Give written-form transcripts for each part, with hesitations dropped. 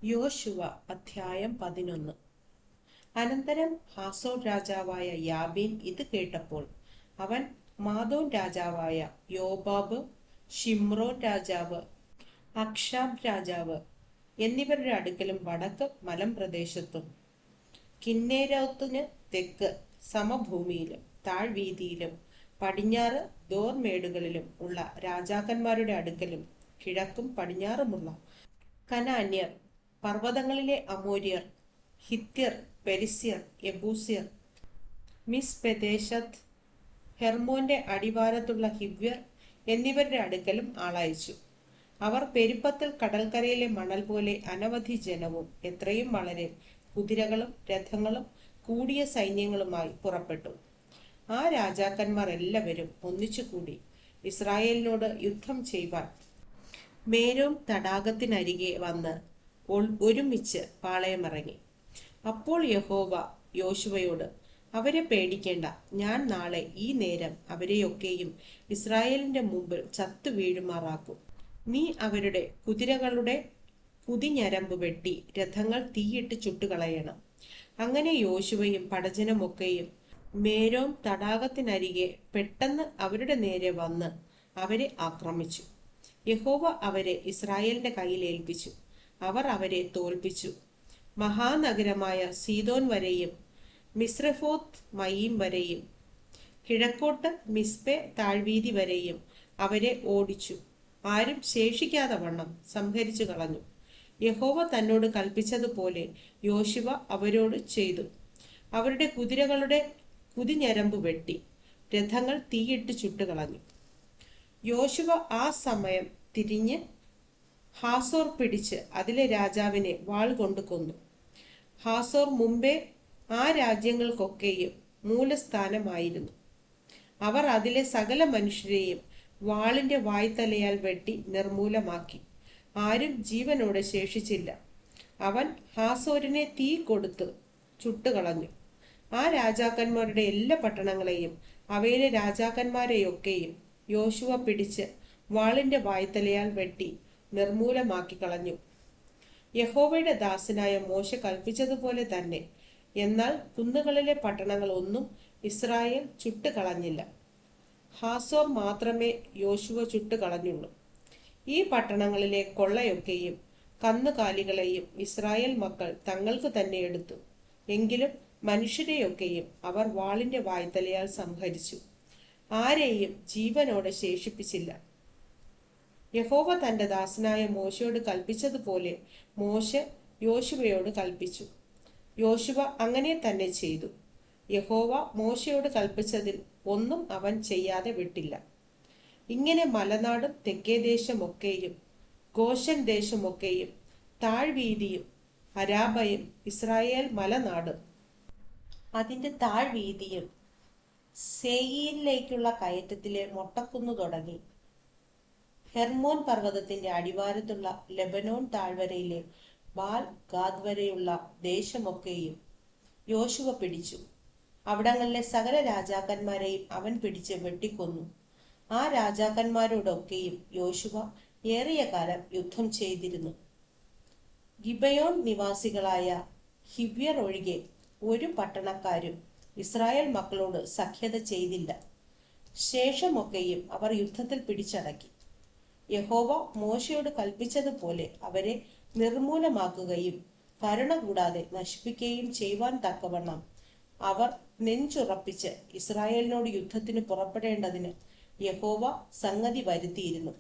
യോശുവ അധ്യായം 11. അനന്തരം ഹാസോർ രാജാവായ യാബീൻ ഇത് കേട്ടപ്പോൾ അവൻ മാദോൻ രാജാവായ യോബാബ്, ഷിമ്രോൻ രാജാവ്, അക്ഷാബ് രാജാവ് എന്നിവരുടെ അടുക്കലും വടക്ക് മലമ്പ്രദേശത്തും കിന്നേരോത്തിന് തെക്ക് സമഭൂമിയിലും താഴ്വീതിയിലും പടിഞ്ഞാറ് ദോർമേടുകളിലും ഉള്ള രാജാക്കന്മാരുടെ അടുക്കലും കിഴക്കും പടിഞ്ഞാറുമുള്ള കനാന്യർ, പർവ്വതങ്ങളിലെ അമോര്യർ, ഹിത്യർ, പെരിസ്യർ, യെബൂസ്യർ, മിസ്പെദേശത്ത്, ഹെർമോന്റെ അടിവാരത്തുള്ള ഹിവ്യർ എന്നിവരുടെ അടുക്കലും ആളയച്ചു. അവർ പെരുപ്പത്തിൽ കടൽക്കരയിലെ മണൽ പോലെ അനവധി ജനവും എത്രയും വളരെ കുതിരകളും രഥങ്ങളും കൂടിയ സൈന്യങ്ങളുമായി പുറപ്പെട്ടു. ആ രാജാക്കന്മാർ എല്ലാവരും ഒന്നിച്ചുകൂടി ഇസ്രായേലിനോട് യുദ്ധം ചെയ്യുവാൻ മേരോം തടാകത്തിനരികെ വന്ന് ഒരുമിച്ച് പാളയമിറങ്ങി. അപ്പോൾ യഹോവ യോശുവയോട്, അവരെ പേടിക്കേണ്ട, ഞാൻ നാളെ ഈ നേരം അവരെയൊക്കെയും ഇസ്രായേലിന്റെ മുമ്പിൽ ചത്തു വീഴുമാറാക്കും. നീ അവരുടെ കുതിരകളുടെ കുതിഞരമ്പ് വെട്ടി രഥങ്ങൾ തീയിട്ട് ചുട്ടുകളയണം. അങ്ങനെ യോശുവയും പടജനമൊക്കെയും മേരോം തടാകത്തിനരികെ പെട്ടെന്ന് അവരുടെ നേരെ വന്ന് അവരെ ആക്രമിച്ചു. യഹോവ അവരെ ഇസ്രായേലിന്റെ കയ്യിൽ ഏൽപ്പിച്ചു. അവർ അവരെ തോൽപ്പിച്ചു. മഹാനഗരമായ സീദോൻ വരെയും മിസ്രഫോത്ത് മയീം വരെയും കിഴക്കോട്ട് മിസ്പെ താഴ്വീതി വരെയും അവരെ ഓടിച്ചു. ആരും ശേഷിക്കാതെ വണ്ണം സംഹരിച്ചു കളഞ്ഞു. യഹോവ തന്നോട് കൽപ്പിച്ചതുപോലെ യോശുവ അവരോട് ചെയ്തു. അവരുടെ കുതിരകളുടെ കുതിഞരമ്പ് വെട്ടി രഥങ്ങൾ തീയിട്ട് ചുട്ടുകളഞ്ഞു. യോശുവ ആ സമയം തിരിഞ്ഞ് ഹാസോർ പിടിച്ച് അതിലെ രാജാവിനെ വാൾ കൊണ്ട് കൊന്നു. ഹാസോർ മുമ്പേ ആ രാജ്യങ്ങൾക്കൊക്കെയും മൂലസ്ഥാനമായിരുന്നു. അവർ അതിലെ സകല മനുഷ്യരെയും വാളിന്റെ വായ്ത്തലയാൽ വെട്ടി നിർമൂലമാക്കി. ആരും ജീവനോടെ ശേഷിച്ചില്ല. അവൻ ഹാസോരിനെ തീ കൊടുത്ത് ചുട്ടുകളഞ്ഞു. ആ രാജാക്കന്മാരുടെ എല്ലാ പട്ടണങ്ങളെയും അവയിലെ രാജാക്കന്മാരെയൊക്കെയും യോശുവ പിടിച്ച് വാളിന്റെ വായ്ത്തലയാൽ വെട്ടി നിർമൂലമാക്കി കളഞ്ഞു, യഹോവയുടെ ദാസനായ മോശ കൽപ്പിച്ചതുപോലെ തന്നെ. എന്നാൽ കുന്നുകളിലെ പട്ടണങ്ങൾ ഒന്നും ഇസ്രായേൽ ചുട്ടുകളഞ്ഞില്ല. ഹാസോർ മാത്രമേ യോശുവ ചുട്ടുകളഞ്ഞുള്ളൂ. ഈ പട്ടണങ്ങളിലെ കൊള്ളയൊക്കെയും കന്നുകാലികളെയും ഇസ്രായേൽ മക്കൾ തങ്ങൾക്ക് തന്നെ എടുത്തു. എങ്കിലും മനുഷ്യരെയൊക്കെയും അവർ വാളിന്റെ വായ്ത്തലയാൽ സംഹരിച്ചു. ആരെയും ജീവനോടെ ശേഷിപ്പിച്ചില്ല. യഹോവ തന്റെ ദാസനായ മോശയോട് കൽപ്പിച്ചതുപോലെ മോശ യോശുവയോട് കൽപ്പിച്ചു. യോശുവ അങ്ങനെ തന്നെ ചെയ്തു. യഹോവ മോശയോട് കൽപ്പിച്ചതിൽ ഒന്നും അവൻ ചെയ്യാതെ വിട്ടില്ല. ഇങ്ങനെ മലനാടും തെക്കേ ദേശമൊക്കെയും ഗോശൻ ദേശമൊക്കെയും താഴ്വീതിയും അരാബയും ഇസ്രായേൽ മലനാടും അതിന്റെ താഴ്വീതിയും സേയീരിലേക്കുള്ള കയറ്റത്തിലെ മൊട്ടക്കുന്നു തുടങ്ങി ഹെർമോൻ പർവ്വതത്തിന്റെ അടിവാരത്തുള്ള ലെബനോൻ താഴ്വരയിലെ ബാൽ ഗാദ് വരെയുള്ള ദേശമൊക്കെയും യോശുവ പിടിച്ചു. അവിടങ്ങളിലെ സകല രാജാക്കന്മാരെയും അവൻ പിടിച്ച് വെട്ടിക്കൊന്നു. ആ രാജാക്കന്മാരോടൊക്കെയും യോശുവ ഏറിയ കാലം യുദ്ധം ചെയ്തിരുന്നു. ഗിബയോൻ നിവാസികളായ ഹിവ്യർ ഒഴികെ ഒരു പട്ടണക്കാരും ഇസ്രായേൽ മക്കളോട് സഖ്യത ചെയ്തില്ല. ശേഷമൊക്കെയും അവർ യുദ്ധത്തിൽ പിടിച്ചടക്കി. യഹോവ മോശയോട് കൽപ്പിച്ചതുപോലെ അവരെ നിർമൂലമാക്കുകയും കരുണ കൂടാതെ നശിപ്പിക്കുകയും ചെയ്യുവാൻ തക്കവണ്ണം അവർ നെഞ്ചുറപ്പിച്ച് ഇസ്രായേലിനോട് യുദ്ധത്തിന് പുറപ്പെടേണ്ടതിന് യഹോവ സംഗതി വരുത്തിയിരുന്നു.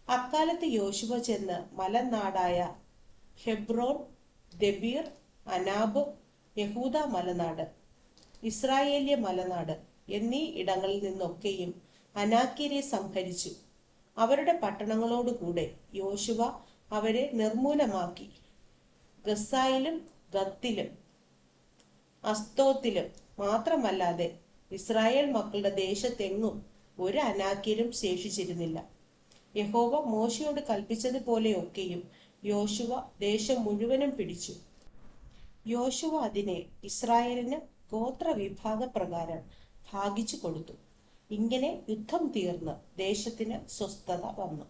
അക്കാലത്ത് യോശുവ ചെന്ന് മലനാടായ ഹെബ്രോൻ, ദെബീർ, അനാബ്, യഹൂദ മലനാട്, ഇസ്രായേല്യ മലനാട് എന്നീ ഇടങ്ങളിൽ നിന്നൊക്കെയും അനാക്യരെ സംഹരിച്ചു. അവരുടെ പട്ടണങ്ങളോടുകൂടെ യോശുവ അവരെ നിർമൂലമാക്കി. ഗസ്സായിലും ഗത്തിലും അസ്തോത്തിലും മാത്രമല്ലാതെ ഇസ്രായേൽ മക്കളുടെ ദേശത്തെങ്ങും ഒരു അനാക്യരും ശേഷിച്ചിരുന്നില്ല. യഹോവ മോശയോട് കൽപ്പിച്ചതുപോലെയൊക്കെയും യോശുവ ദേശം മുഴുവനും പിടിച്ചു. യോശുവ അതിനെ ഇസ്രായേലിന് ഗോത്രവിഭാഗ പ്രകാരം ഭാഗിച്ചു കൊടുത്തു. ഇങ്ങനെ യുദ്ധം തീർന്ന് ദേശത്തിന് സ്വസ്ഥത വന്നു.